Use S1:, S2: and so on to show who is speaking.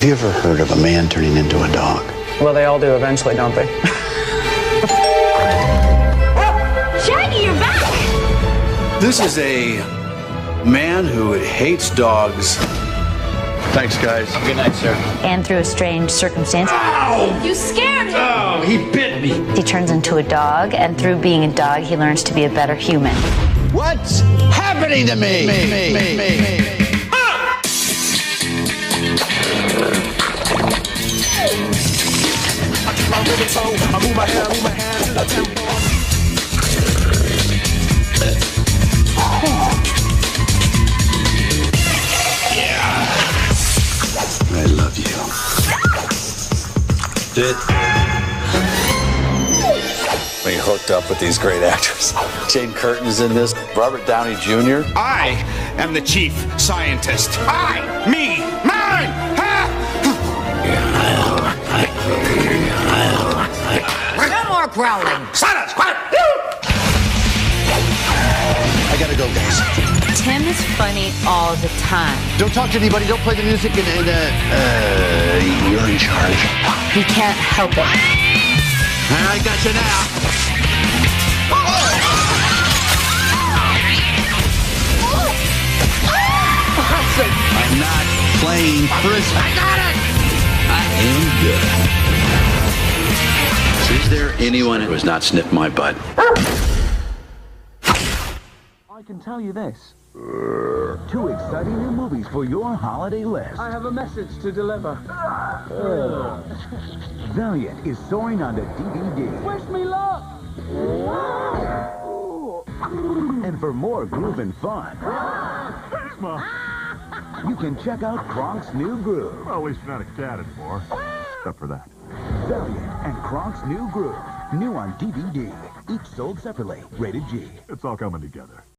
S1: Have you ever heard of a man turning into a dog?
S2: Well, they all do eventually, don't they?
S3: Shaggy, you're back!
S4: This is a man who hates dogs.
S5: Thanks, guys.
S4: Good night, sir.
S3: And through a strange circumstance, you scared him!
S5: Oh, he bit me.
S3: He turns into a dog, and through being a dog, he learns to be a better human.
S1: What's happening to me?
S4: I love you. We hooked up with these great actors. Jane Curtin's in this. Robert Downey Jr.
S6: I am the chief scientist. I, me, mine! Ha!
S3: No more growling!
S6: Silence! Quiet!
S1: I gotta go, guys.
S3: Tim is funny all the time.
S1: Don't talk to anybody. Don't play the music. And you're in charge.
S3: He can't help it.
S1: I got you now. I'm not playing frisbee. I got it. I am good. Is there anyone who has not sniffed my butt?
S7: I can tell you this. 2 exciting new movies for your holiday list.
S2: I have a message to deliver.
S7: Valiant is soaring onto DVD.
S2: Wish me luck!
S7: And for more groove and fun, you can check out Kronk's New Groove.
S8: Well, at least not accounted for. Except for that.
S7: Valiant and Kronk's New Groove. New on DVD. Each sold separately. Rated G.
S8: It's all coming together.